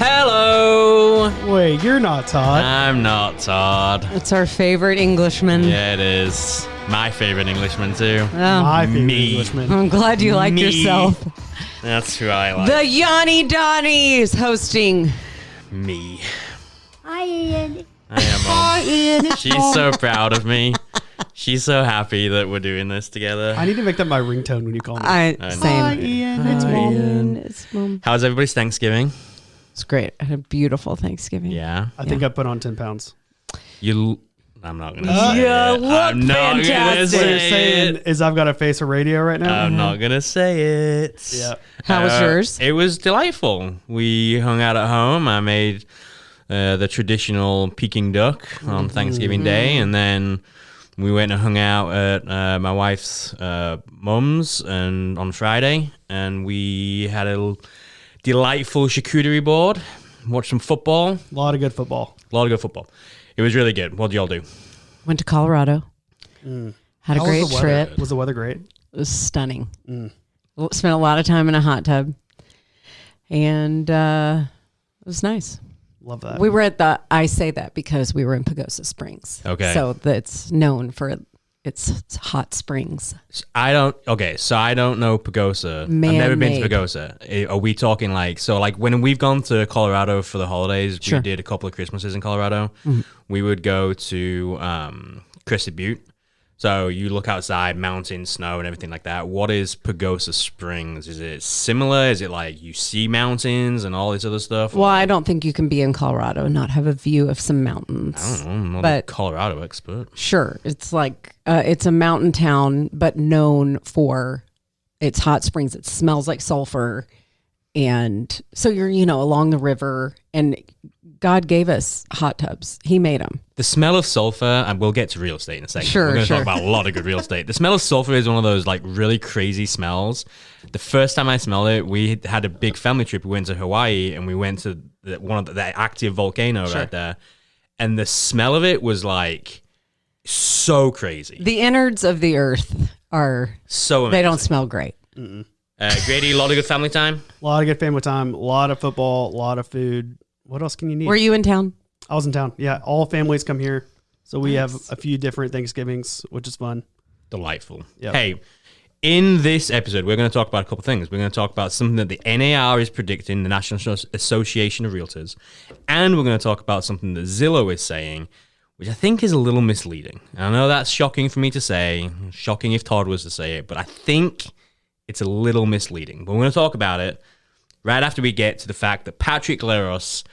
Hello! Wait, you're not Todd. I'm not Todd. It's our favorite Englishman. Yeah, it is. My favorite Englishman, too. Oh, My favorite Me. Englishman. I'm glad you like Me. yourself. That's who I like. The Yanni Donnies hosting. Me. Hi, Ian. I am Hi, Ian. She's so proud of me. She's so happy that we're doing this together. I need to make that my ringtone when you call me. I Same. Hi, Ian. It's Hi, Mom. Ian. It's Mom. How's everybody's Thanksgiving? It's great. I had a beautiful Thanksgiving. Yeah. I think I put on 10 pounds. I'm not going to say You it. look I'm not going to fantastic. What you're say saying it. is I've got to face a radio right now? I'm not going to say it. Yeah. How was yours? It was delightful. We hung out at home. I made the traditional Peking duck on Thanksgiving Day, and then we went and hung out at my wife's mum's and on Friday, and we had a delightful charcuterie board, watched some football. A lot of good football. A lot of good football. It was really good. What did y'all do? Went to Colorado. Had a How great was the weather? trip. Was the weather great? It was stunning. Spent a lot of time in a hot tub. And it was nice. Love that. We were I say that because we were in Pagosa Springs. Okay. So that's known for its hot springs. I don't know Pagosa. I've never been to Man-made. Pagosa. Are we talking like when we've gone to Colorado for the holidays, Sure. we did a couple of Christmases in Colorado. We would go to Crested Butte. So you look outside, mountains, snow, and everything like that. What is Pagosa Springs? Is it similar? Is it like you see mountains and all this other stuff? Well, I don't think you can be in Colorado and not have a view of some mountains. I don't know. I'm not a But- Colorado expert. Sure. It's like, it's a mountain town, but known for its hot springs. It smells like sulfur. And so you're, along the river, and God gave us hot tubs. He made them. The smell of sulfur, and we'll get to real estate in a second. Sure, We're going to sure. talk about a lot of good real estate. The smell of sulfur is one of those like really crazy smells. The first time I smelled it, we had a big family trip. We went to Hawaii, and we went to one of the active volcano right there. And the smell of it was like so crazy. The innards of the earth are, So amazing. they don't smell great. Grady, a lot of good family time. A lot of good family time. A lot of football. A lot of food. What else can you need? Were you in town? I was in town. Yeah. All families come here. So we have a few different Thanksgivings, which is fun. Delightful. Yep. Hey, in this episode, we're going to talk about a couple of things. We're going to talk about something that the NAR is predicting, the National Association of Realtors, and we're going to talk about something that Zillow is saying, which I think is a little misleading. And I know that's shocking for me to say, shocking if Todd was to say it, but I think it's a little misleading. But we're going to talk about it right after we get to the fact that Patrick Gleros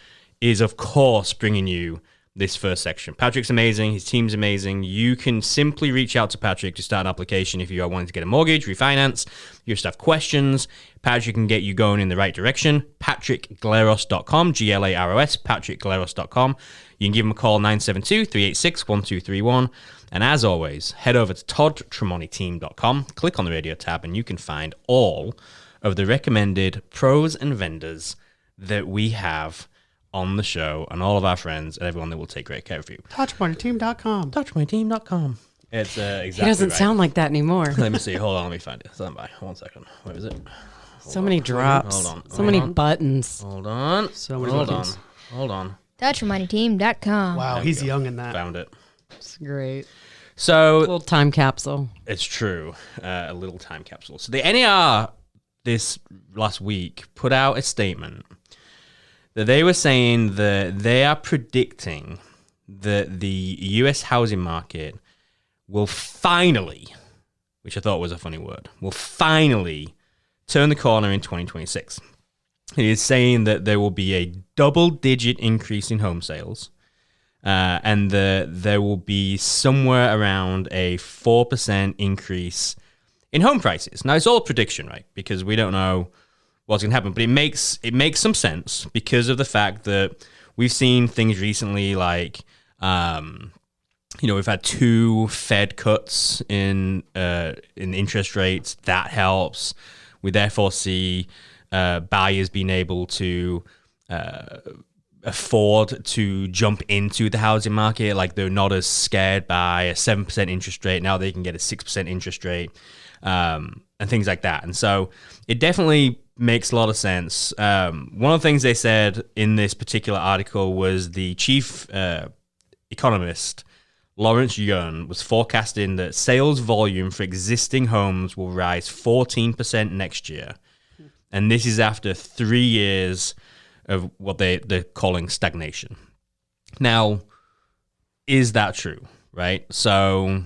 is, of course, bringing you this first section. Patrick's amazing. His team's amazing. You can simply reach out to Patrick to start an application if you are wanting to get a mortgage, refinance, you just have questions. Patrick can get you going in the right direction. PatrickGleros.com, Glaros, PatrickGleros.com. You can give him a call, 972-386-1231. And as always, head over to ToddTramonteTeam.com, click on the radio tab, and you can find all of the recommended pros and vendors that we have on the show, and all of our friends and everyone that will take great care of you. TouchPointerTeam.com. TouchMyTeam.com. It's exactly He doesn't right. sound like that anymore. Let me see. Hold on. Let me find it. Stand by. 1 second. Where is it? So many drops. Hold on. So Hold many on. buttons. Hold on. So many Hold on. buttons. Hold on. TouchMyTeam.com. Wow, he's young in that. Found it. It's great. So Little time capsule. it's true. A little time capsule. So the NAR this last week put out a statement that they were saying that they are predicting that the US housing market will finally, which I thought was a funny word, will finally turn the corner in 2026. It is saying that there will be a double-digit increase in home sales, and there will be somewhere around a 4% increase in home prices. Now, it's all a prediction, right? Because we don't know what's going to happen, but it makes some sense because of the fact that we've seen things recently like, we've had 2 Fed cuts in interest rates. That helps. We therefore see buyers being able to afford to jump into the housing market. Like, they're not as scared by a 7% interest rate. Now they can get a 6% interest rate, and things like that. And so it definitely makes a lot of sense. One of the things they said in this particular article was the chief economist, Lawrence Yun, was forecasting that sales volume for existing homes will rise 14% next year. And this is after 3 years of what they're calling stagnation. Now, is that true, right? So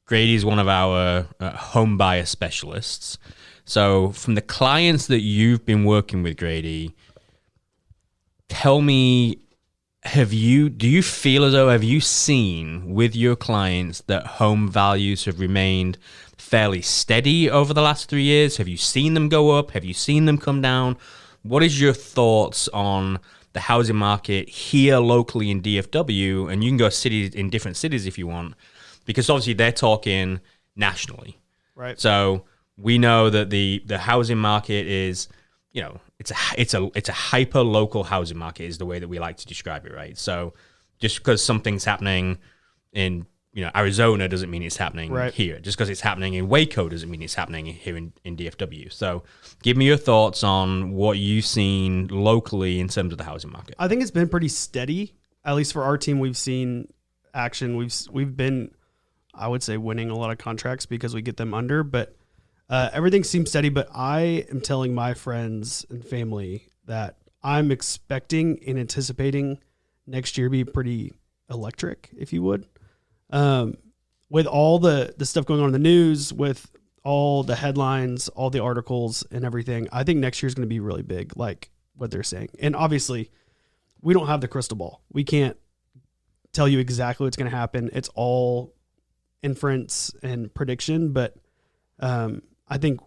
Grady is one of our home buyer specialists. So from the clients that you've been working with, Grady, tell me, do you feel as though, have you seen with your clients that home values have remained fairly steady over the last 3 years? Have you seen them go up? Have you seen them come down? What is your thoughts on the housing market here locally in DFW? And you can go in different cities if you want, because obviously they're talking nationally. Right. So we know that the housing market is, it's a hyper local housing market is the way that we like to describe it, right? So just because something's happening in Arizona doesn't mean it's happening here. Just because it's happening in Waco doesn't mean it's happening here in DFW. So give me your thoughts on what you've seen locally in terms of the housing market. I think it's been pretty steady. At least for our team, we've seen action. We've been, I would say, winning a lot of contracts because we get them under, but everything seems steady. But I am telling my friends and family that I'm expecting and anticipating next year be pretty electric, if you would. With all the stuff going on in the news, with all the headlines, all the articles and everything, I think next year is going to be really big, like what they're saying. And obviously, we don't have the crystal ball. We can't tell you exactly what's going to happen. It's all inference and prediction, but I think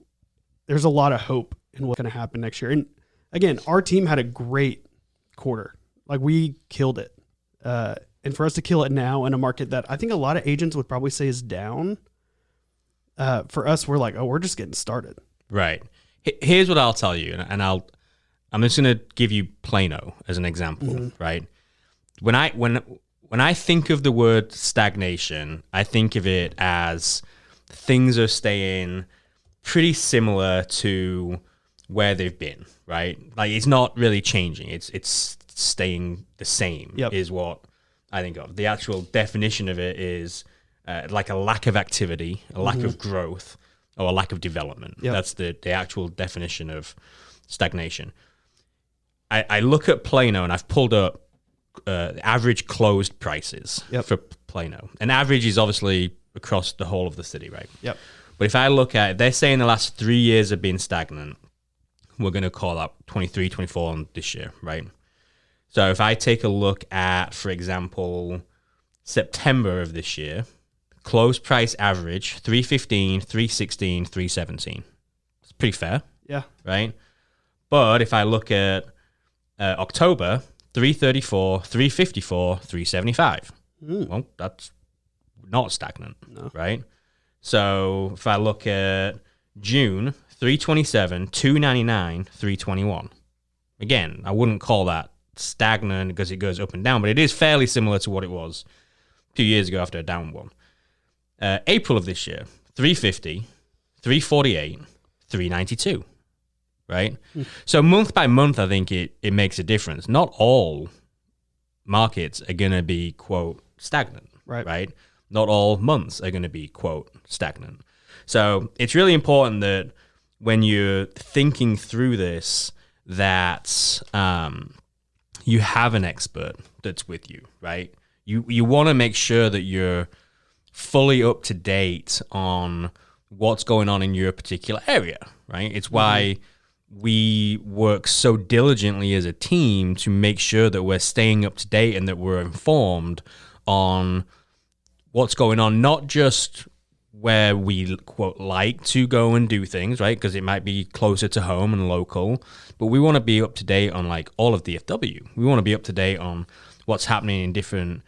there's a lot of hope in what's going to happen next year. And again, our team had a great quarter. Like, we killed it. And for us to kill it now in a market that I think a lot of agents would probably say is down, for us, we're like, we're just getting started. Right. Here's what I'll tell you, and I'm just going to give you Plano as an example, right? When I think of the word stagnation, I think of it as things are staying pretty similar to where they've been, right? Like, it's not really changing. It's staying the same is what I think of. The actual definition of it is like a lack of activity, a lack of growth, or a lack of development. That's the actual definition of stagnation. I look at Plano, and I've pulled up average closed prices for Plano. And average is obviously across the whole of the city, right? Yep. But if I look at it, they're saying the last 3 years have been stagnant. We're going to call that 23, 24 on this year, right? So if I take a look at, for example, September of this year, closed price average, 315, 316, 317. It's pretty fair. Yeah. Right? But if I look at October, 334, 354, 375. Well, that's not stagnant, right? So if I look at June, 327, 299, 321. Again, I wouldn't call that stagnant because it goes up and down, but it is fairly similar to what it was 2 years ago after a down one. April of this year, 350, 348, 392, right? So month by month, I think it makes a difference. Not all markets are going to be, quote, stagnant, right? Not all months are going to be, quote, stagnant. So it's really important that when you're thinking through this, that you have an expert that's with you, right? You want to make sure that you're fully up to date on what's going on in your particular area, right? It's why we work so diligently as a team to make sure that we're staying up to date and that we're informed on what's going on, not just where we, quote, like to go and do things, right? Because it might be closer to home and local, but we want to be up to date on like all of DFW. We want to be up to date on what's happening in different,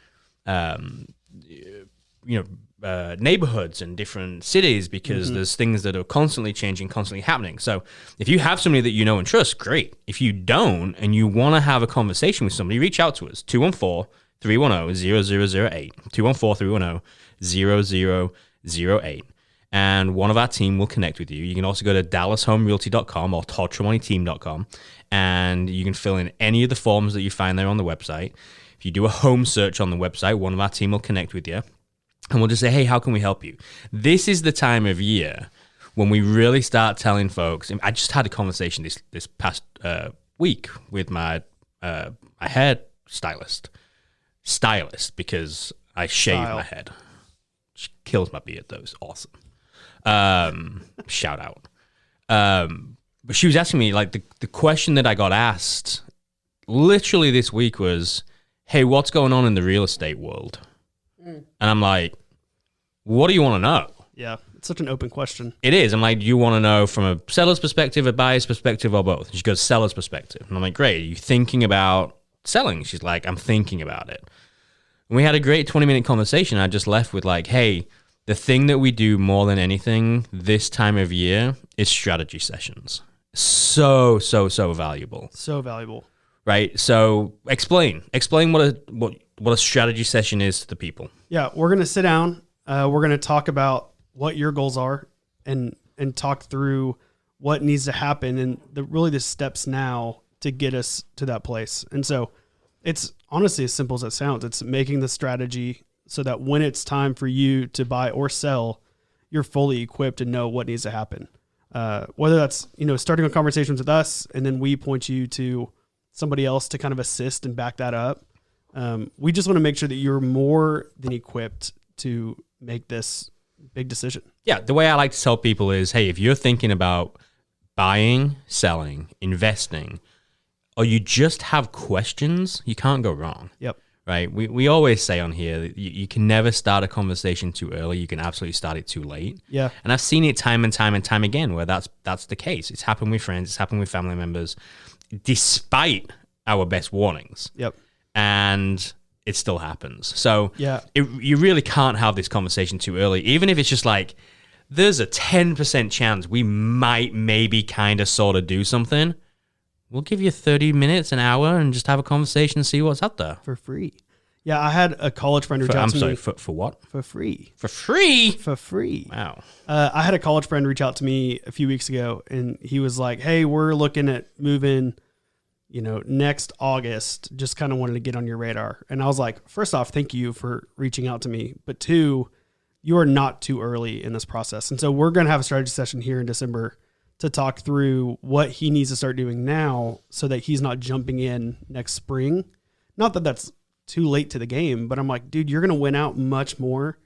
neighborhoods and different cities, because there's things that are constantly changing, constantly happening. So if you have somebody that you know and trust, great. If you don't and you want to have a conversation with somebody, reach out to us, 214-310-0008, 214-310-0008. and one of our team will connect with you. You can also go to DallasHomeRealty.com or ToddTramonteTeam.com, and you can fill in any of the forms that you find there on the website. If you do a home search on the website, one of our team will connect with you, and we'll just say, hey, how can we help you? This is the time of year when we really start telling folks. I just had a conversation this past week with my hair stylist, because I shave my head. She kills my beard, though. It's awesome. Shout out. But she was asking me, like, the question that I got asked literally this week was, hey, what's going on in the real estate world? And I'm like, what do you want to know? Yeah, it's such an open question. It is. I'm like, do you want to know from a seller's perspective, a buyer's perspective, or both? And she goes, seller's perspective. And I'm like, great. Are you thinking about selling? She's like, I'm thinking about it. And we had a great 20-minute conversation. I just left with like, hey, the thing that we do more than anything this time of year is strategy sessions. So valuable. So valuable. Right? So explain what a strategy session is to the people. Yeah, we're going to sit down. We're going to talk about what your goals are and talk through what needs to happen and the steps now to get us to that place. And so it's honestly as simple as it sounds. It's making the strategy so that when it's time for you to buy or sell, you're fully equipped and know what needs to happen. Whether that's, starting on conversations with us and then we point you to somebody else to kind of assist and back that up. We just want to make sure that you're more than equipped to make this big decision. Yeah. The way I like to tell people is, hey, if you're thinking about buying, selling, investing, or you just have questions, you can't go wrong. Yep. Right? We always say on here that you can never start a conversation too early. You can absolutely start it too late. Yeah. And I've seen it time and time again where that's the case. It's happened with friends. It's happened with family members, despite our best warnings. Yep. And it still happens. So yeah, you really can't have this conversation too early. Even if it's just like, there's a 10% chance we might maybe kind of sort of do something. We'll give you 30 minutes, an hour, and just have a conversation and see what's out there. For free. Yeah, I had a college friend reach out to me. For what? For free. For free? For free. Wow. I had a college friend reach out to me a few weeks ago, and he was like, hey, we're looking at moving, next August. Just kind of wanted to get on your radar. And I was like, first off, thank you for reaching out to me. But two, you are not too early in this process. And so we're going to have a strategy session here in December to talk through what he needs to start doing now so that he's not jumping in next spring. Not that that's too late to the game, but I'm like, dude, you're going to win out much more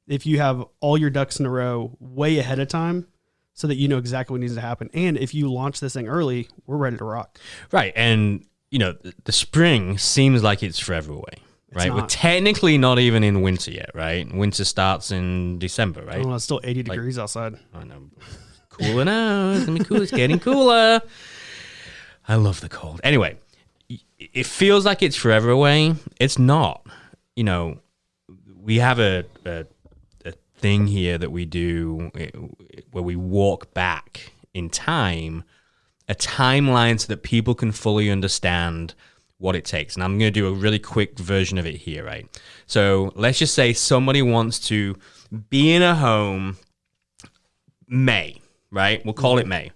if you have all your ducks in a row way ahead of time so that you know exactly what needs to happen. And if you launch this thing early, we're ready to rock. Right. And, the spring seems like it's forever away. Right. We're technically not even in winter yet, right? Winter starts in December, right? It's still 80 degrees outside. I know. Cooler now. It's going to be cool. It's getting cooler. I love the cold. Anyway, it feels like it's forever away. It's not. We have a thing here that we do where we walk back in time, a timeline so that people can fully understand what it takes. And I'm going to do a really quick version of it here, right? So let's just say somebody wants to be in a home May. Right? We'll call it May.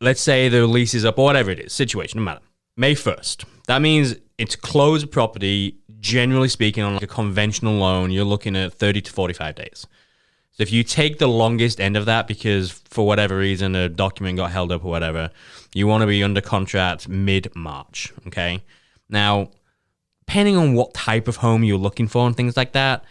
Let's say the lease is up or whatever it is. Situation, no matter. May 1st. That means it's closed property, generally speaking, on like a conventional loan, you're looking at 30 to 45 days. So if you take the longest end of that because for whatever reason a document got held up or whatever, you want to be under contract mid-March, okay? Now, depending on what type of home you're looking for and things like that,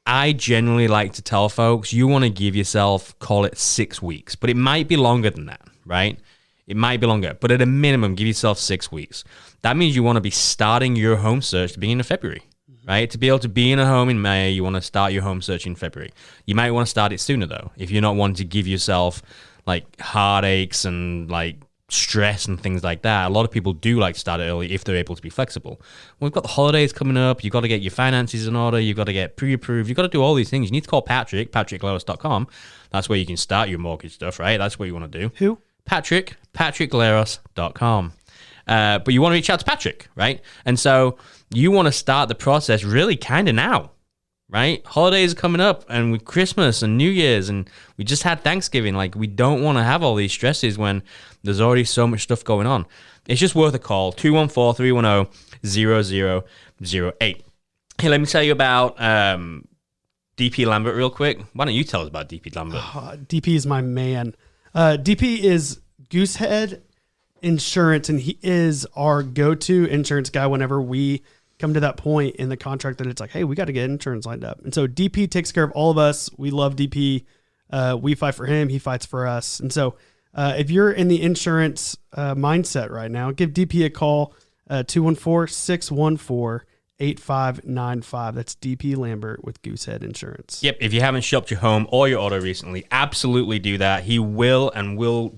I generally like to tell folks you want to give yourself, call it 6 weeks, but it might be longer than that, right? It might be longer, but at a minimum, give yourself 6 weeks. That means you want to be starting your home search at the beginning of February, right? To be able to be in a home in May, you want to start your home search in February. You might want to start it sooner though, if you're not wanting to give yourself like heartaches and like stress and things like that. A lot of people do like to start it early if they're able to be flexible. Well, we've got the holidays coming up. You've got to get your finances in order. You've got to get pre-approved. You've got to do all these things. You need to call patrickleros.com. That's where you can start your mortgage stuff, right? That's what you want to do. Who? patrickleros.com. But you want to reach out to Patrick, right? And so you want to start the process really kind of now, right? Holidays are coming up, and with Christmas and New Year's, and we just had Thanksgiving. Like, we don't want to have all these stresses when there's already so much stuff going on. It's just worth a call. 214-310-0008. Hey, let me tell you about DP Lambert real quick. Why don't you tell us about DP Lambert? DP is my man. DP is Goosehead Insurance, and he is our go-to insurance guy whenever we come to that point in the contract that it's like, hey, we got to get insurance lined up. And so DP takes care of all of us. We love DP. We fight for him. He fights for us. And so if you're in the insurance mindset right now, give DP a call, 214-614-8595. That's DP Lambert with Goosehead Insurance. Yep. If you haven't shopped your home or your auto recently, absolutely do that. He will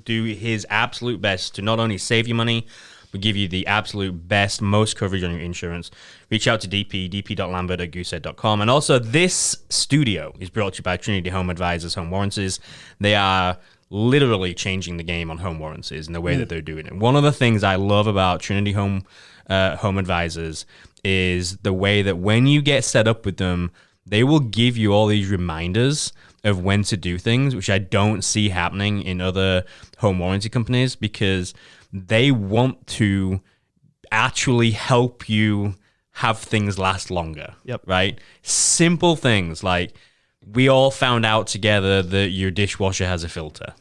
do his absolute best to not only save you money, but give you the absolute best, most coverage on your insurance. Reach out to DP, dp.lambert@goosehead.com. And also, this studio is brought to you by Trinity Home Advisors Home Warranties. They are literally changing the game on home warranties and the way that they're doing it. One of the things I love about Trinity Home Advisors is the way that when you get set up with them, they will give you all these reminders of when to do things, which I don't see happening in other home warranty companies, because they want to actually help you have things last longer. Yep. Right? Simple things like, we all found out together that your dishwasher has a filter.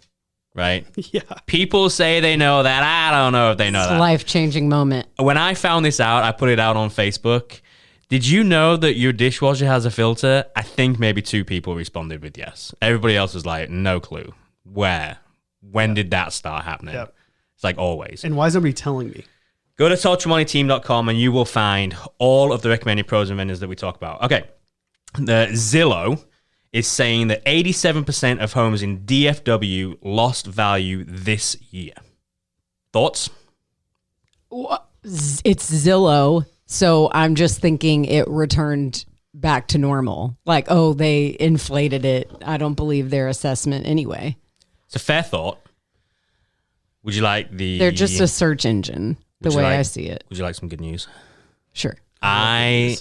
Right? Yeah. People say they know that. I don't know if they know It's that. a life-changing moment. When I found this out, I put it out on Facebook. Did you know that your dishwasher has a filter? I think maybe 2 people responded with yes. Everybody else was like, no clue. Where? When did that start happening? Yep. It's like always. And why is nobody telling me? Go to ToddTramonteTeam.com and you will find all of the recommended pros and vendors that we talk about. Okay. The Zillow is saying that 87% of homes in DFW lost value this year. Thoughts? It's Zillow, so I'm just thinking it returned back to normal. Like, oh, they inflated it. I don't believe their assessment anyway. It's a fair thought. Would you like the... They're just a search engine, the way I see it. Would you like some good news? Sure. I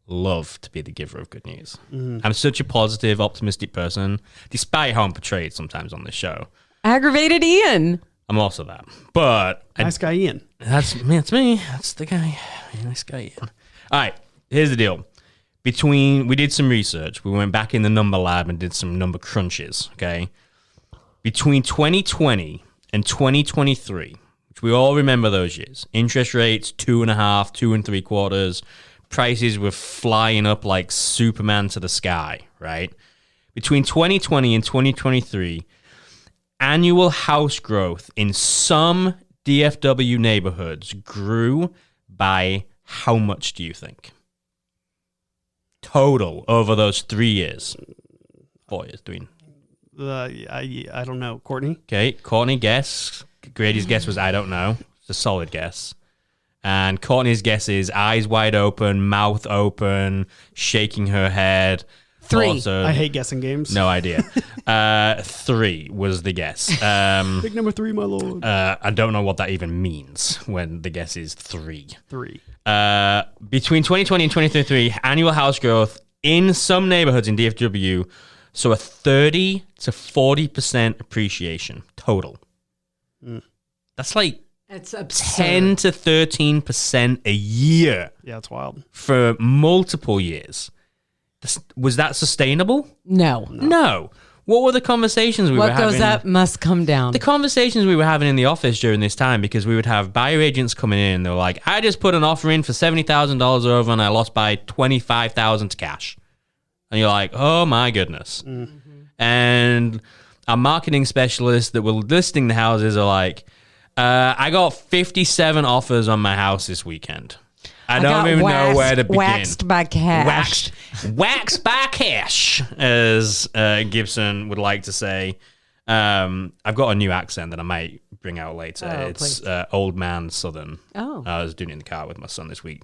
love to be the giver of good news. I'm such a positive, optimistic person, despite how I'm portrayed sometimes on this show. Aggravated Ian. I'm also that. But... Nice guy Ian. That's me. That's the guy. Nice guy Ian. All right, here's the deal. We did some research. We went back in the number lab and did some number crunches, okay? Between 2020 and 2023, which we all remember those years, interest rates 2.5%, 2.75%, prices were flying up like Superman to the sky, right? Between 2020 and 2023, annual house growth in some DFW neighborhoods grew by how much do you think? Total over those 3 years. 4 years, doing. I don't know. Courtney? Okay, Courtney guess. Grady's guess was I don't know. It's a solid guess. And Courtney's guess is eyes wide open, mouth open, shaking her head. 3. Also, I hate guessing games. no idea. 3 was the guess. Big number 3, my lord. I don't know what that even means when the guess is 3. 3. Between 2020 and 2023, annual house growth in some neighborhoods in DFW saw a 30 to 40% appreciation total. That's like It's absurd. 10 to 13% a year Yeah, it's wild. for multiple years. Was that sustainable? No. No. What were the conversations we were What having? goes up must come down. The conversations we were having in the office during this time, because we would have buyer agents coming in and they were like, I just put an offer in for $70,000 over and I lost by $25,000 to cash. And you're like, oh my goodness. And our marketing specialists that were listing the houses are like, I got 57 offers on my house this weekend. I don't even know where to begin. Waxed by cash. Waxed by cash, as Gibson would like to say. I've got a new accent that I might bring out later. Oh, It's old man Southern. Oh. I was doing it in the car with my son this week,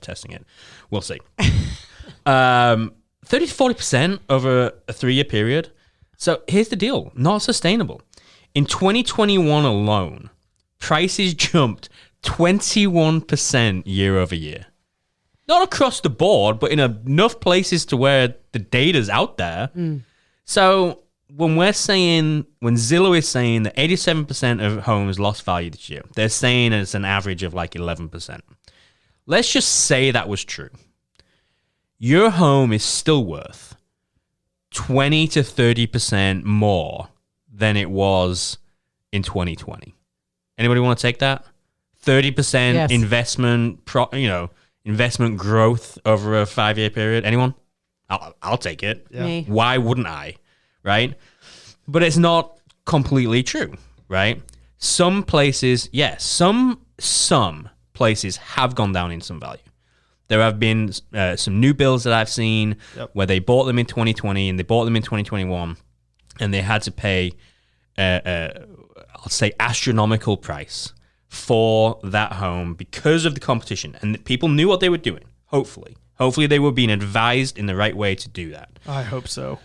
testing it. We'll see. 30 to 40% over a 3-year period. So here's the deal. Not sustainable. In 2021 alone, prices jumped 21% year over year. Not across the board, but in enough places to where the data's out there. So when Zillow is saying that 87% of homes lost value this year, they're saying it's an average of like 11%. Let's just say that was true. Your home is still worth 20 to 30% more than it was in 2020. Anybody want to take that? 30% Yes. investment growth over a 5-year period. Anyone? I'll take it. Yeah. Me. Why wouldn't I? Right? But it's not completely true, right? Some places, yes, some places have gone down in some value. There have been some new builds that I've seen where they bought them in 2020 and they bought them in 2021 and they had to pay, I'll say, astronomical price for that home because of the competition. And people knew what they were doing, hopefully. Hopefully they were being advised in the right way to do that. I hope so.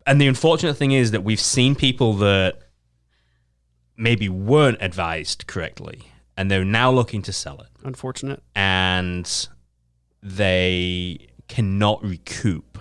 And the unfortunate thing is that we've seen people that maybe weren't advised correctly and they're now looking to sell it. Unfortunate. And they cannot recoup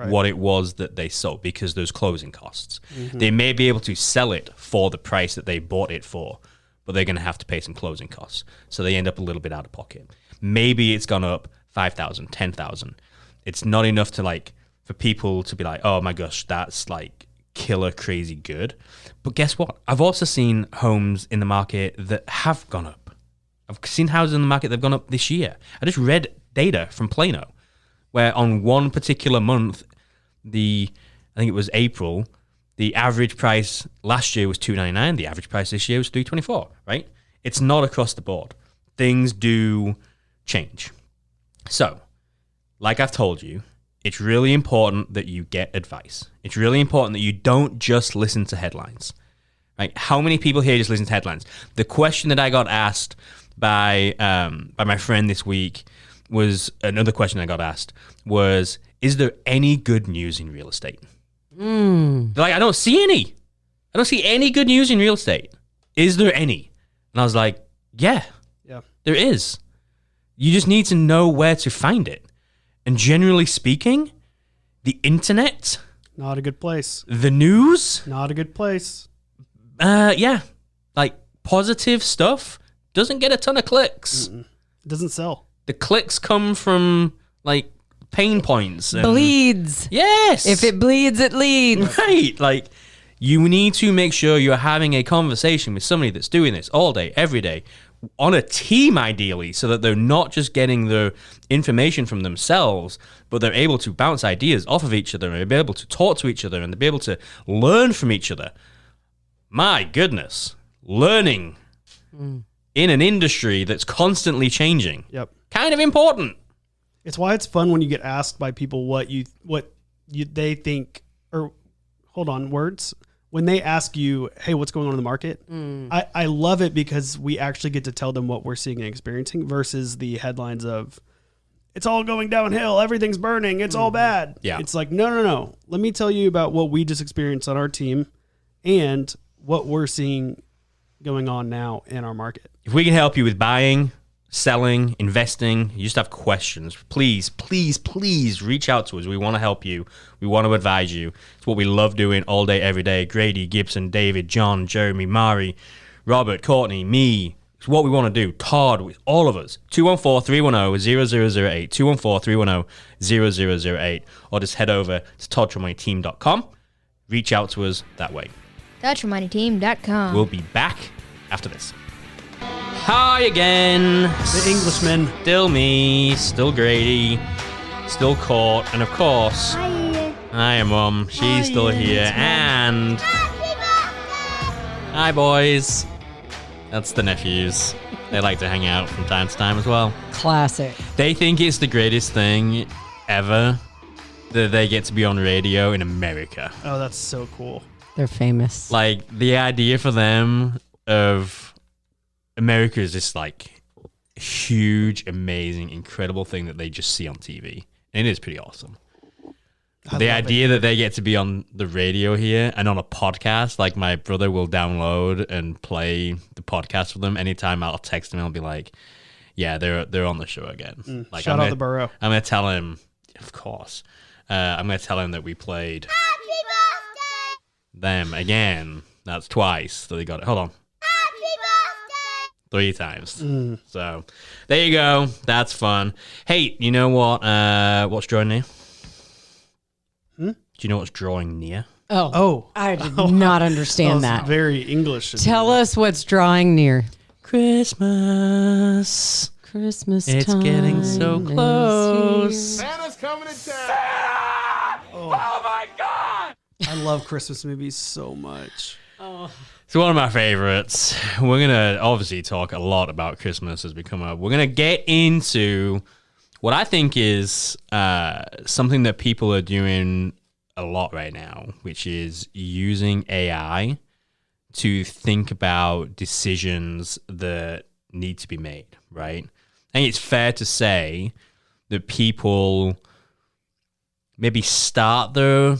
what it was that they sold because there's closing costs. They may be able to sell it for the price that they bought it for, but they're going to have to pay some closing costs. So they end up a little bit out of pocket. Maybe it's gone up 5,000, 10,000. It's not enough to like for people to be like, oh my gosh, that's like killer crazy good. But guess what? I've also seen homes in the market that have gone up. I've seen houses in the market that have gone up this year. I just read data from Plano where on one particular month, I think it was April, the average price last year was $299. The average price this year was $324, right? It's not across the board. Things do change. So, like I've told you, it's really important that you get advice. It's really important that you don't just listen to headlines, right? How many people here just listen to headlines? The question that I got asked by my friend this week was another question I got asked was, is there any good news in real estate? They're like, I don't see any. I don't see any good news in real estate. Is there any? And I was like, yeah, there is. You just need to know where to find it. And generally speaking, the internet, Not a good place. the news, Not a good place. like positive stuff doesn't get a ton of clicks. It doesn't sell. The clicks come from like pain points. And, Bleeds. yes. If it bleeds, it leads. Right. Like you need to make sure you're having a conversation with somebody that's doing this all day, every day, on a team ideally, so that they're not just getting the information from themselves, but they're able to bounce ideas off of each other and be able to talk to each other and be able to learn from each other. My goodness. Learning in an industry that's constantly changing. Yep. Kind of important. It's why it's fun when you get asked by people what they think, or hold on, words. When they ask you, hey, what's going on in the market? I love it because we actually get to tell them what we're seeing and experiencing versus the headlines of, it's all going downhill, everything's burning, it's all bad. Yeah. It's like, no. Let me tell you about what we just experienced on our team and what we're seeing going on now in our market. If we can help you with buying, selling, investing, you just have questions, please reach out to us. We want to help you. We want to advise you. It's what we love doing all day, every day. Grady, Gibson, David, John, Jeremy, Mari, Robert, Courtney, me. It's what we want to do. Todd, with all of us. 214-310-0008. 214-310-0008. Or just head over to toddtramonteteam.com. Reach out to us that way. ToddTramonteTeam.com. We'll be back after this. Hi again. The Englishman. Still me, still Grady, still Court, and of course, Hi. hi Mum. She's still here. And hi boys. That's the nephews. They like to hang out from time to time as well. Classic. They think it's the greatest thing ever that they get to be on radio in America. Oh, that's so cool. They're famous. Like the idea for them of America is this like huge, amazing, incredible thing that they just see on TV. And it is pretty awesome. The idea that they get to be on the radio here and on a podcast, like my brother will download and play the podcast for them. Anytime I'll text him, I'll be like, Yeah, they're on the show again. Shout out the Burrow. I'm gonna tell him, of course. I'm gonna tell him that we played Happy birthday! them again. That's twice that they got it. Hold on. Happy birthday! 3 times. So there you go. That's fun. Hey, you know what? What's drawing near? Do you know what's drawing near? Oh, I did not understand that that. was very English. Tell us what's drawing near. Christmas. Christmas It's time getting so is close. here. Santa's coming to town. Oh my God. I love Christmas movies so much. It's one of my favorites. We're going to obviously talk a lot about Christmas as we come up. We're going to get into what I think is something that people are doing a lot right now, which is using AI to think about decisions that need to be made, right? I think it's fair to say that people maybe start their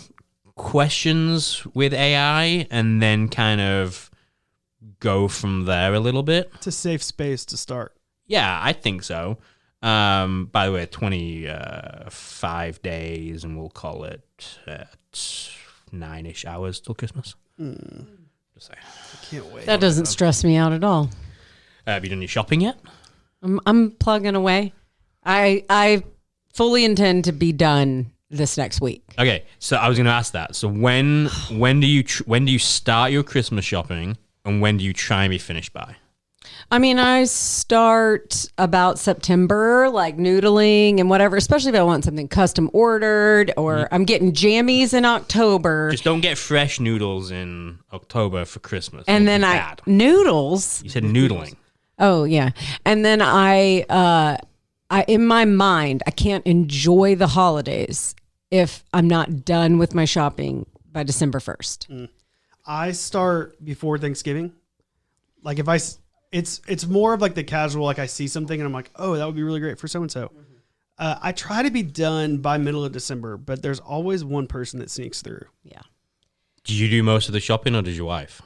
questions with AI and then kind of go from there a little bit. It's a safe space to start. Yeah, I think so. By the way, 25 days, and we'll call it 9-ish hours till Christmas. Just saying. I can't wait. That doesn't stress me out at all. Have you done your shopping yet? I'm plugging away. I fully intend to be done this next week. Okay, so I was going to ask that. So when do you start your Christmas shopping, and when do you try and be finished by? I mean, I start about September, like noodling and whatever, especially if I want something custom ordered, or I'm getting jammies in October. Just don't get fresh noodles in October for Christmas. And It'll then be I bad. noodles. You said noodling. Oh yeah. And then I in my mind, I can't enjoy the holidays if I'm not done with my shopping by December 1st. I start before Thanksgiving. Like it's more of like the casual, like I see something and I'm like, oh, that would be really great for so-and-so. I try to be done by middle of December, but there's always one person that sneaks through. Yeah. Do you do most of the shopping, or does your wife?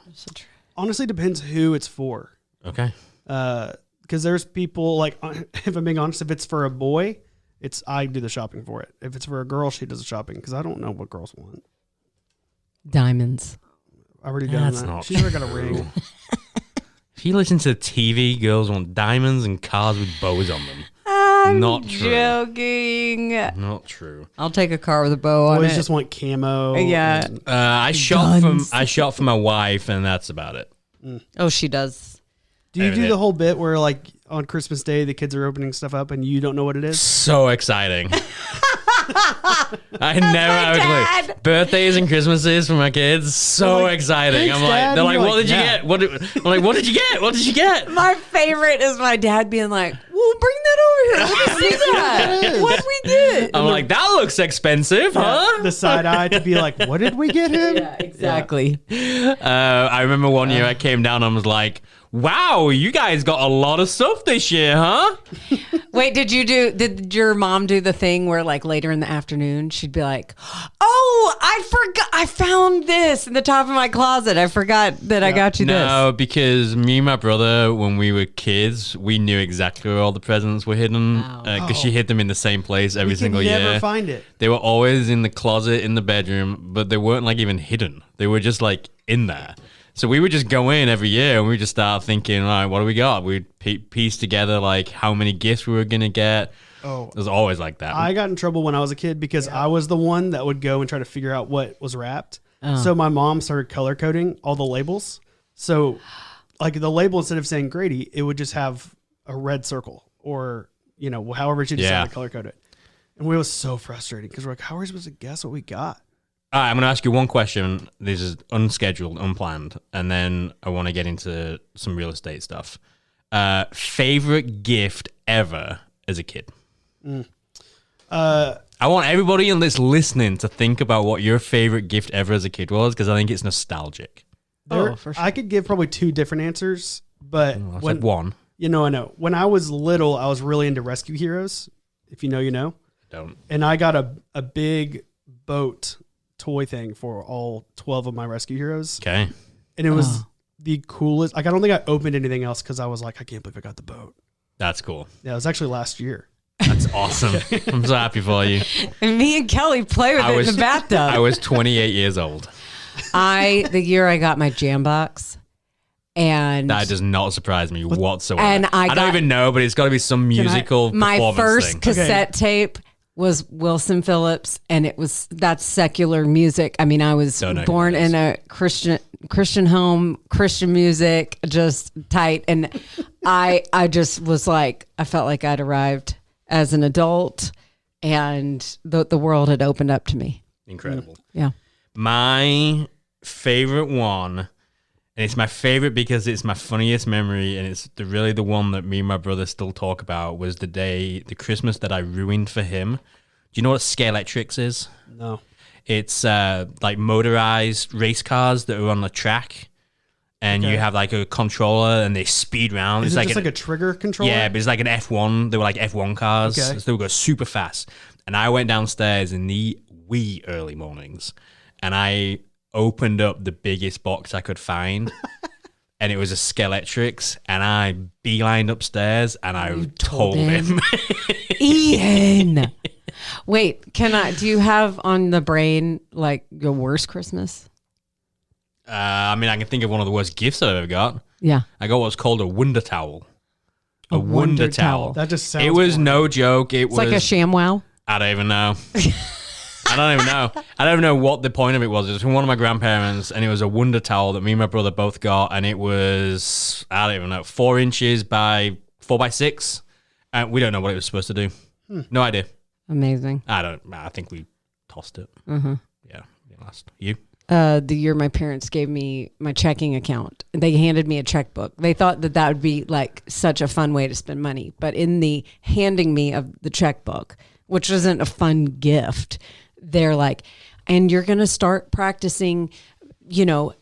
Honestly, depends who it's for. Okay. Because there's people like, if I'm being honest, if it's for a boy, I do the shopping for it. If it's for a girl, she does the shopping because I don't know what girls want. Diamonds. I already done That's that. not She's already got a ring. If you listen to TV, girls want diamonds and cars with bows on them. I'm Not true. joking. Not true. I'll take a car with a bow on Boys it. just want camo. Yeah. and- I shop for my wife, and that's about it. Oh, she does. Do you do Everything. the whole bit where like on Christmas Day the kids are opening stuff up and you don't know what it is? So exciting. I never have a clue. Dad. Birthdays and Christmases for my kids, so like, exciting. "Thanks, I'm like, Dad." they're like, You're what like, did you "Yeah." get? I'm like, what did you get? What did you get? My favorite is my dad being like, well, bring that over here. Let me see that. What did we get? I'm like, that looks expensive, huh? The side eye to be like, what did we get him? Yeah, exactly. I remember one year I came down and was like, wow, you guys got a lot of stuff this year, huh? Wait, did your mom do the thing where like later in the afternoon she'd be like, oh, I forgot, I found this in the top of my closet. I forgot that I got you No, this. because me and my brother, when we were kids, we knew exactly where all the presents were hidden because she hid them in the same place every We can single never year. find it. They were always in the closet in the bedroom, but they weren't like even hidden. They were just like in there. So we would just go in every year and we would just start thinking, all right, what do we got? We'd piece together like how many gifts we were going to get. Oh, It was always like that. I got in trouble when I was a kid because I was the one that would go and try to figure out what was wrapped. So my mom started color coding all the labels. So like the label, instead of saying Grady, it would just have a red circle or, you know, however she decided Yeah. to color code it. And we was so frustrated because we're like, how are we supposed to guess what we got? All right, I'm going to ask you one question. This is unscheduled, unplanned, and then I want to get into some real estate stuff. Favorite gift ever as a kid? I want everybody in this listening to think about what your favorite gift ever as a kid was, because I think it's nostalgic. For sure. I could give probably two different answers, but I when, said one. I know. When I was little, I was really into rescue heroes. If you know, you know. Don't. And I got a big boat toy thing for all 12 of my rescue heroes. Okay. And it was the coolest. Like, I don't think I opened anything else because I was like, I can't believe I got the boat. That's cool. Yeah, it was actually last year. That's awesome. I'm so happy for you. And me and Kelly play with it in the bathtub. I was 28 years old. The year I got my Jambox, and That does not surprise me whatsoever. And I don't even know, but it's got to be some musical my performance first thing. cassette tape was Wilson Phillips, and that's secular music. I mean, I was born in a Christian home, Christian music, just tight, and I just was like, I felt like I'd arrived as an adult, and the world had opened up to me. Incredible. Yeah. My favorite one, and it's my favorite because it's my funniest memory, and it's really the one that me and my brother still talk about, was the Christmas that I ruined for him. Do you know what Scalextrics is? No. It's like motorized race cars that are on the track, and you have like a controller, and they speed round. Is it's it just like a trigger controller? Yeah, but it's like an F1. They were like F1 cars. Okay. So they would go super fast. And I went downstairs in the wee early mornings, and I opened up the biggest box I could find, and it was a Scalextrics, and I beelined upstairs, and I told him. Ian. Wait, do you have on the brain like your worst Christmas? I mean, I can think of one of the worst gifts I've ever got. Yeah. I got what's called a Wonder Towel. A Wonder Wonder Towel. Towel. That just sounds It was boring. no joke. It It's was like a ShamWow. I don't even know. I don't even know. I don't even know what the point of it was. It was from one of my grandparents, and it was a Wonder Towel that me and my brother both got, and it was, I don't even know, 4 inches by 4 by 6. And we don't know what it was supposed to do. No idea. Amazing. I think we tossed it. Mm-hmm. Yeah. Last. You? The year my parents gave me my checking account, they handed me a checkbook. They thought that would be like such a fun way to spend money. But in the handing me of the checkbook, which wasn't a fun gift, they're like, and you're going to start practicing,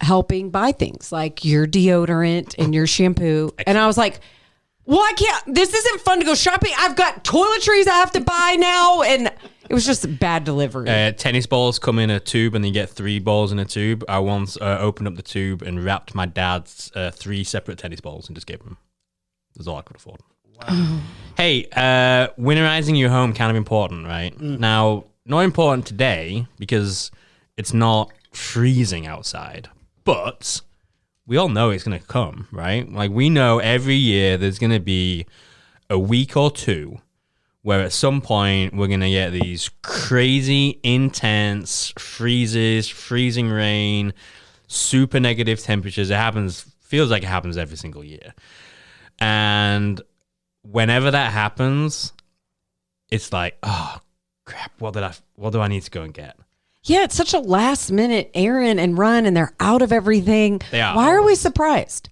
helping buy things like your deodorant and your shampoo. And I was like, well, I can't, this isn't fun to go shopping. I've got toiletries I have to buy now. And it was just bad delivery. Tennis balls come in a tube, and then you get 3 balls in a tube. I once opened up the tube and wrapped my dad's 3 separate tennis balls and just gave them. That's all I could afford. Wow. Hey, winterizing your home, kind of important, right? Now, not important today because it's not freezing outside, but we all know it's going to come, right? Like, we know every year there's going to be a week or two where at some point we're going to get these crazy, intense freezes, freezing rain, super negative temperatures. Feels like it happens every single year. And whenever that happens, it's like, oh, crap, what do I need to go and get? Yeah, it's such a last minute errand and run, and they're out of everything. They are. Why are we surprised?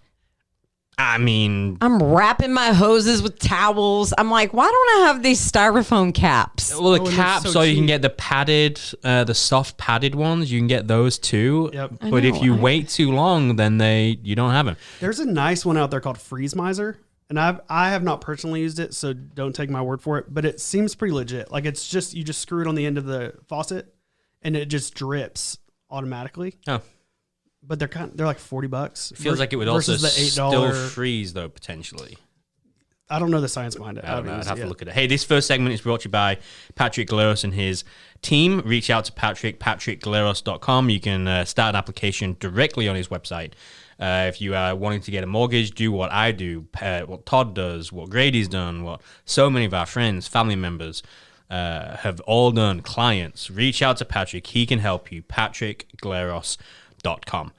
I mean, I'm wrapping my hoses with towels. I'm like, why don't I have these styrofoam caps? well, the and they're caps, so or you can cheap. get the padded, the soft padded ones. You can get those too. Yep. But if you wait too long, then you don't have them. There's a nice one out there called Freeze Miser, and I have not personally used it, so don't take my word for it. But it seems pretty legit. Like, it's just, you just screw it on the end of the faucet, and it just drips automatically. Oh. But they're like $40. It feels like it would also versus the $8. still freeze, though, potentially. I don't know the science behind it. I don't know. I'd used have it to yet. look at it. Hey, this first segment is brought to you by Patrick Galeros and his team. Reach out to patrickgaleros.com. You can start an application directly on his website. If you are wanting to get a mortgage, do what I do, what Todd does, what Grady's done, what so many of our friends, family members have all done, clients. Reach out to Patrick. He can help you. patrickgaleros.com.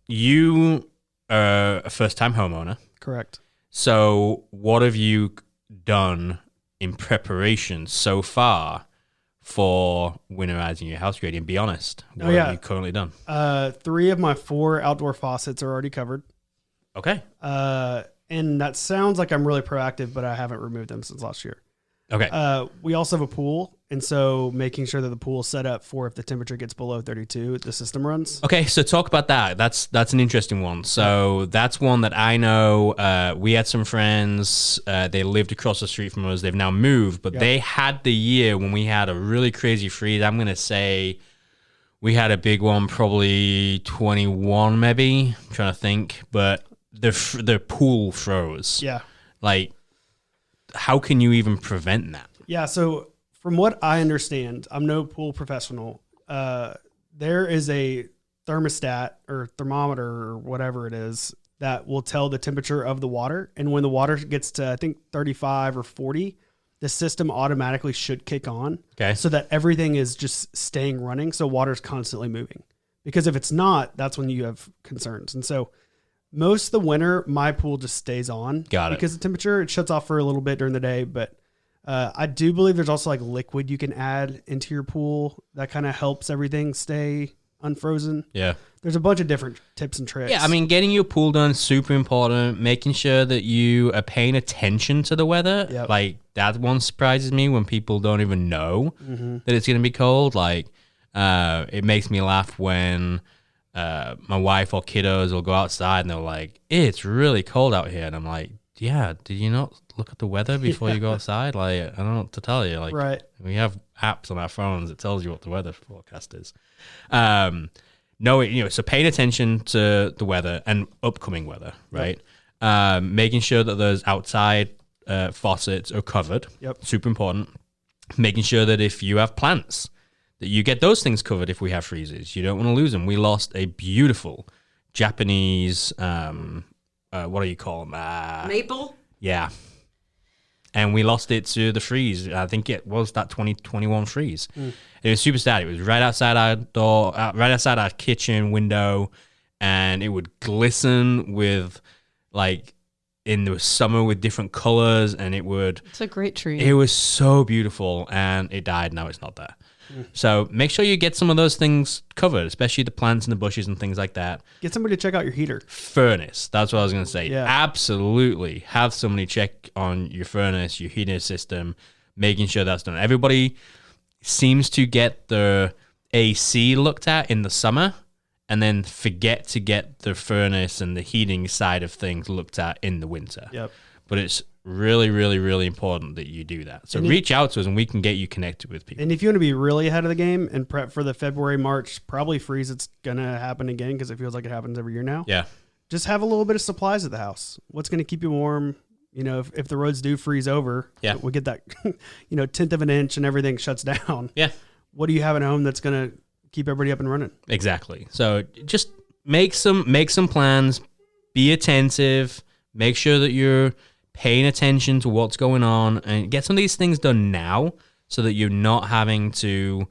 You are a first-time homeowner. Correct. So what have you done in preparation so far for winterizing your house, Grady? And be honest, what have you currently done? 3 of my 4 outdoor faucets are already covered. Okay. And that sounds like I'm really proactive, but I haven't removed them since last year. Okay. We also have a pool, and so making sure that the pool is set up for if the temperature gets below 32, the system runs. Okay, so talk about that. That's an interesting one. So that's one that I know. We had some friends. They lived across the street from us. They've now moved, but they had the year when we had a really crazy freeze. I'm gonna say we had a big one, probably 21, maybe. I'm trying to think, but the pool froze. Yeah. Like how can you even prevent that? Yeah. So from what I understand, I'm no pool professional. There is a thermostat or thermometer or whatever it is that will tell the temperature of the water. And when the water gets to, I think, 35 or 40, the system automatically should kick on. Okay. So that everything is just staying running. So water's constantly moving. Because if it's not, that's when you have concerns. And so most of the winter, my pool just stays on. Got it. Because the temperature, it shuts off for a little bit during the day. But I do believe there's also like liquid you can add into your pool that kind of helps everything stay unfrozen. Yeah. There's a bunch of different tips and tricks. Yeah, I mean, getting your pool done is super important. Making sure that you are paying attention to the weather. Yep. Like, that one surprises me when people don't even know that it's going to be cold. Like, it makes me laugh when my wife or kiddos will go outside and they're like, it's really cold out here. And I'm like, yeah, did you not look at the weather before you go outside? Like, I don't know what to tell you. Like, right. we have apps on our phones that tells you what the weather forecast is. So paying attention to the weather and upcoming weather, right? Yep. Making sure that those outside faucets are covered. Yep. Super important. Making sure that if you have plants, that you get those things covered if we have freezes. You don't want to lose them. We lost a beautiful Japanese, what do you call them? Maple? Yeah. And we lost it to the freeze. I think it was that 2021 freeze. It was super sad. It was right outside our door, right outside our kitchen window, and it would glisten with, like, in the summer with different colors, and it would... It's a great tree. It was so beautiful, and it died. Now it's not there. So make sure you get some of those things covered, especially the plants and the bushes and things like that. Get somebody to check out your heater. Furnace. That's what I was going to say. Yeah. Absolutely. Have somebody check on your furnace, your heating system, making sure that's done. Everybody seems to get the AC looked at in the summer and then forget to get the furnace and the heating side of things looked at in the winter. Yep. But it's really, really, really important that you do that. So reach out to us and we can get you connected with people. And if you want to be really ahead of the game and prep for the February, March, probably freeze, it's going to happen again because it feels like it happens every year now. Yeah. Just have a little bit of supplies at the house. What's going to keep you warm? You know, if the roads do freeze over, we get that, 10th of an inch and everything shuts down. Yeah. What do you have at home that's going to keep everybody up and running? Exactly. So just make some plans, be attentive, make sure that you're paying attention to what's going on, and get some of these things done now so that you're not having to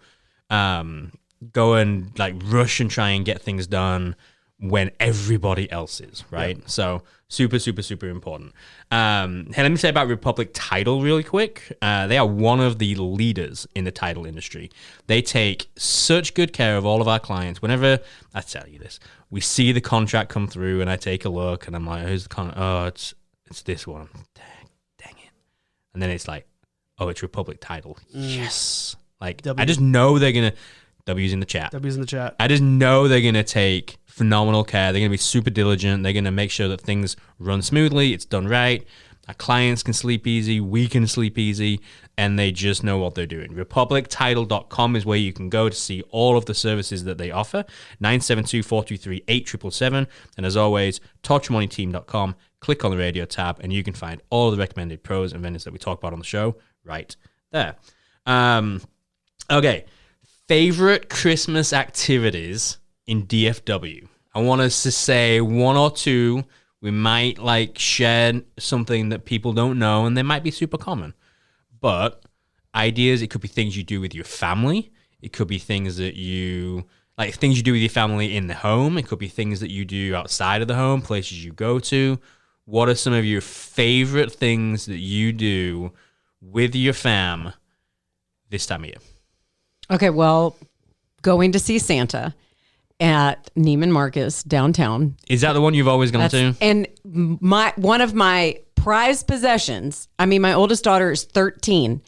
go and like rush and try and get things done when everybody else is, right? Yep. So super, super, super important. Hey, let me say about Republic Title really quick. They are one of the leaders in the title industry. They take such good care of all of our clients. Whenever I tell you this, we see the contract come through and I take a look and I'm like, who's the contract? Oh, it's this one. Dang it. And then it's like, oh, it's Republic Title. Yes. Like, I just know they're going to, W's in the chat. I just know they're going to take phenomenal care. They're going to be super diligent. They're going to make sure that things run smoothly. It's done right. Our clients can sleep easy. We can sleep easy. And they just know what they're doing. RepublicTitle.com is where you can go to see all of the services that they offer. 972-423-8777. And as always, ToddTramonteTeam.com. Click on the radio tab and you can find all of the recommended pros and vendors that we talk about on the show right there. Okay. Favorite Christmas activities in DFW. I want us to say one or two. We might like share something that people don't know and they might be super common. But ideas, it could be things you do with your family. It could be things that you like, things you do with your family in the home. It could be things that you do outside of the home, places you go to. What are some of your favorite things that you do with your fam this time of year? Okay, well, going to see Santa at Neiman Marcus downtown. Is that the one you've always gone to? And one of my prized possessions, I mean, my oldest daughter is 13,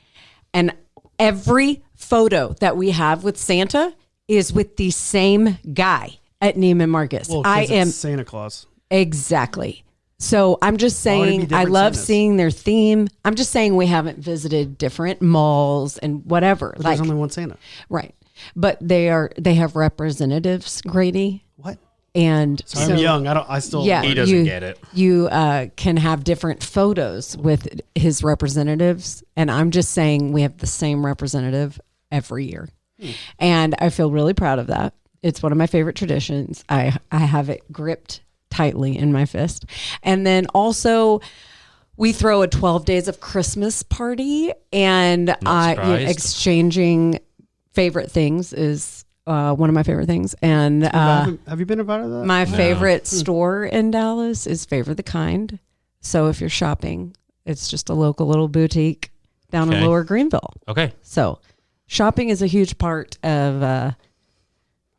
and every photo that we have with Santa is with the same guy at Neiman Marcus. Well, I am Santa Claus. Exactly. So I'm just saying, I love seeing their theme. I'm just saying we haven't visited different malls and whatever. But there's only one Santa. Right. But they have representatives, Grady. What? And So I'm young. I still. Yeah, He doesn't get it. You can have different photos with his representatives, and I'm just saying we have the same representative every year, and I feel really proud of that. It's one of my favorite traditions. I have it gripped tightly in my fist, and then also we throw a 12 days of Christmas party, and exchanging favorite things is one of my favorite things. And have you been invited to that? my favorite store in Dallas is Favor the Kind. So if you're shopping, it's just a local little boutique down in Lower Greenville. Okay. So shopping is a huge part of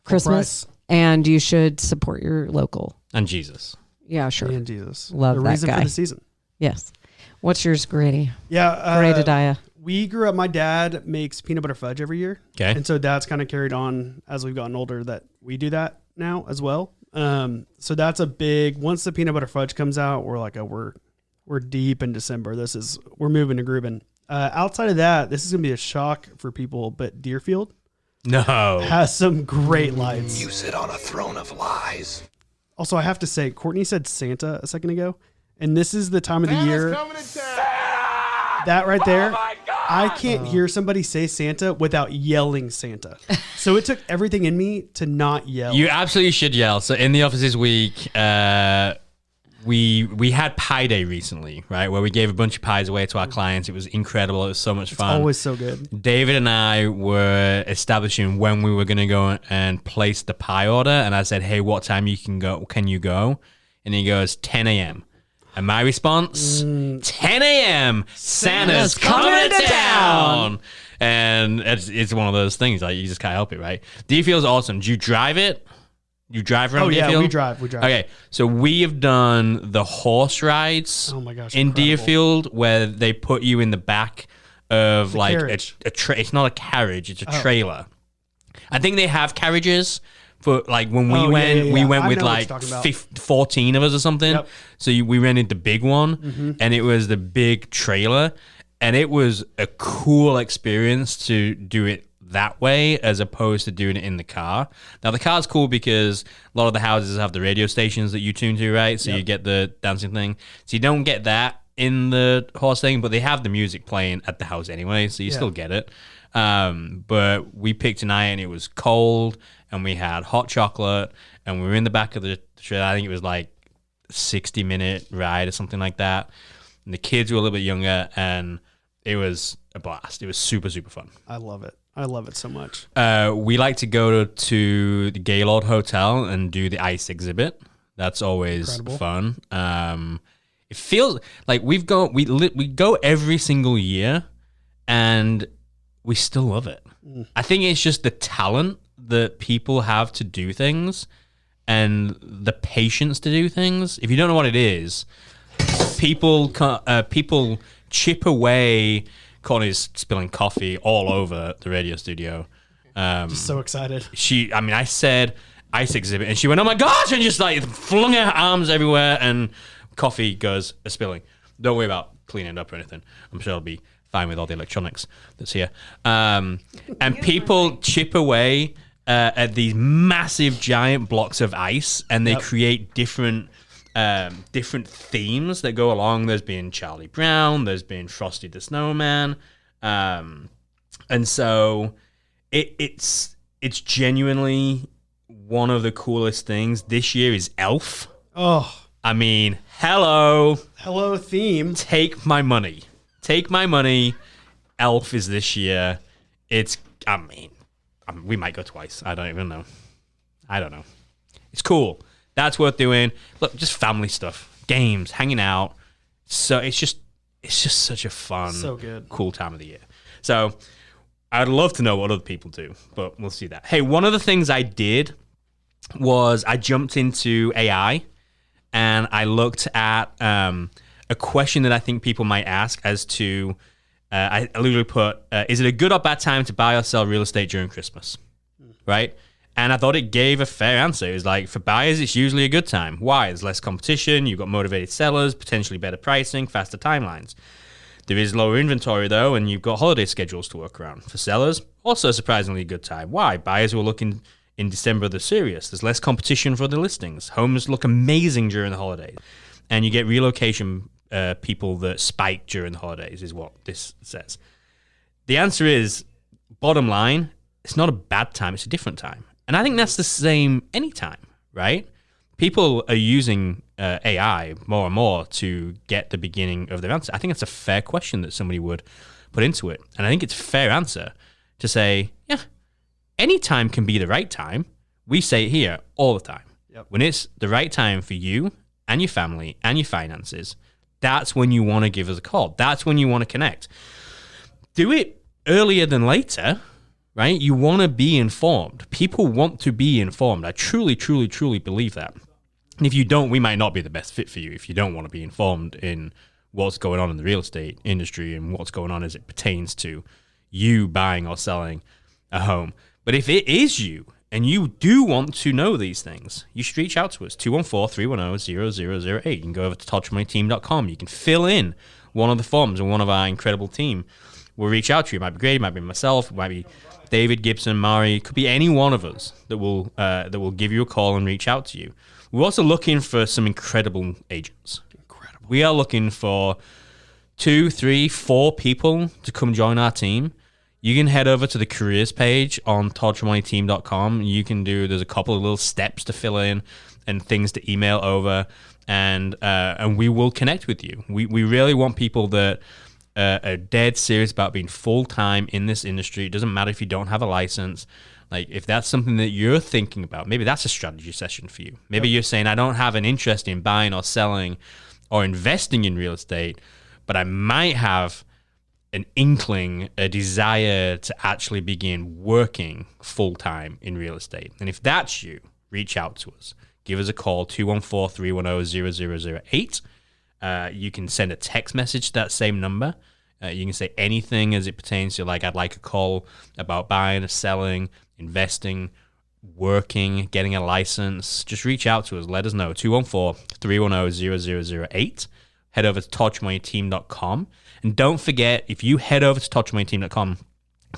Christmas, price. and you should support your local. And Jesus. Yeah, sure. Me and Jesus. Love the that reason guy. for the season. Yes. What's yours, Grady? Yeah. Grady. We grew up, my dad makes peanut butter fudge every year. Okay. And so that's kind of carried on as we've gotten older that we do that now as well. So that's a big, once the peanut butter fudge comes out, we're like, we're deep in December. We're moving to grooving. Outside of that, this is going to be a shock for people, but Deerfield No. has some great lights. You sit on a throne of lies. Also, I have to say, Courtney said Santa a second ago, and this is the time of the Santa's year. coming to town. That right there, Oh my God. I can't hear somebody say Santa without yelling Santa. So it took everything in me to not yell. You absolutely should yell. So in the office this week, we had Pie Day recently, right? Where we gave a bunch of pies away to our clients. It was incredible. It was so much fun. Always so good. David and I were establishing when we were going to go and place the pie order. And I said, hey, what time can you go? And he goes, 10 a.m. And my response, 10 a.m. Santa's coming to town. And it's one of those things, like you just can't help it, right? Deerfield's awesome. Do you drive it? You drive around Deerfield? Yeah, we drive. Okay, so we have done the horse rides Oh my gosh, in incredible. Deerfield where they put you in the back of like carriage. it's not a carriage, it's a trailer. I think they have carriages. For like when we went, we went I with know what like you're talking about. 14 of us or something. Yep. So we rented the big one, and it was the big trailer, and it was a cool experience to do it that way as opposed to doing it in the car. Now the car's cool because a lot of the houses have the radio stations that you tune to, right? So you get the dancing thing. So you don't get that in the horse thing, but they have the music playing at the house anyway, so you still get it. But we picked a night and it was cold and we had hot chocolate and we were in the back of the trailer. I think it was like 60-minute ride or something like that. And the kids were a little bit younger and it was a blast. It was super, super fun. I love it. I love it so much. We like to go to the Gaylord Hotel and do the ice exhibit. That's always Incredible. fun. It feels like we go every single year and we still love it. I think it's just the talent that people have to do things and the patience to do things. If you don't know what it is, people chip away. Connie's spilling coffee all over the radio studio. So excited. I said ice exhibit and she went, oh my gosh, and just like flung her arms everywhere and coffee goes spilling. Don't worry about cleaning it up or anything. I'm sure it'll be fine with all the electronics that's here. And people chip away at these massive giant blocks of ice and they create different themes that go along. There's been Charlie Brown, there's been Frosty the Snowman, and so it's genuinely one of the coolest things. This year is Elf. Oh, I mean, hello, theme. take my money. Elf is this year. I mean, we might go twice. I don't even know. It's cool. That's worth doing. Look, just family stuff, games, hanging out. So it's just such a fun, So good. cool time of the year. So I'd love to know what other people do, but we'll see that. Hey, one of the things I did was I jumped into AI and I looked at a question that I think people might ask as to, I literally put, is it a good or bad time to buy or sell real estate during Christmas? Right? And I thought it gave a fair answer. It was like, for buyers, it's usually a good time. Why? There's less competition, you've got motivated sellers, potentially better pricing, faster timelines. There is lower inventory, though, and you've got holiday schedules to work around. For sellers, also a surprisingly good time. Why? Buyers who are looking in December they're serious. There's less competition for the listings. Homes look amazing during the holidays. And you get relocation people that spike during the holidays is what this says. The answer is, bottom line, it's not a bad time, it's a different time. And I think that's the same anytime, right? People are using AI more and more to get the beginning of their answer. I think it's a fair question that somebody would put into it. And I think it's a fair answer to say, yeah, any time can be the right time. We say it here all the time. Yep. When it's the right time for you and your family and your finances, that's when you want to give us a call. That's when you want to connect. Do it earlier than later, right? You want to be informed. People want to be informed. I truly, truly, truly believe that. And if you don't, we might not be the best fit for you if you don't want to be informed in what's going on in the real estate industry and what's going on as it pertains to you buying or selling a home. But if it is you and you do want to know these things, you should reach out to us, 214-310-0008. You can go over to toddtramonteteam.com. You can fill in one of the forms and one of our incredible team will reach out to you. It might be Grady, it might be myself, it might be David, Gibson, Mari. It could be any one of us that will give you a call and reach out to you. We're also looking for some incredible agents. Incredible. We are looking for 2, 3, 4 people to come join our team. You can head over to the careers page on toddtramonteteam.com. There's a couple of little steps to fill in and things to email over, and we will connect with you. We really want people that are dead serious about being full-time in this industry. It doesn't matter if you don't have a license. Like, if that's something that you're thinking about, maybe that's a strategy session for you. Maybe you're saying, I don't have an interest in buying or selling or investing in real estate, but I might have an inkling, a desire to actually begin working full-time in real estate. And if that's you, reach out to us. Give us a call, 214-310-0008. You can send a text message to that same number. You can say anything as it pertains to, like, I'd like a call about buying or selling, investing, working, getting a license. Just reach out to us. Let us know. 214-310-0008. Head over to toddtramonteteam.com. And don't forget, if you head over to toddtramonteteam.com,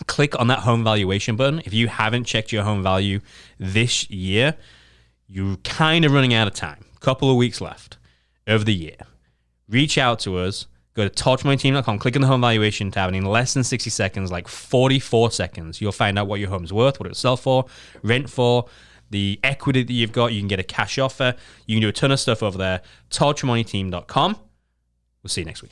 click on that home valuation button. If you haven't checked your home value this year, you're kind of running out of time. A couple of weeks left of the year. Reach out to us. Go to toddtramonteteam.com, click on the home valuation tab, and in less than 60 seconds, like 44 seconds, you'll find out what your home's worth, what it'll sell for, rent for, the equity that you've got. You can get a cash offer. You can do a ton of stuff over there. toddtramonteteam.com. We'll see you next week.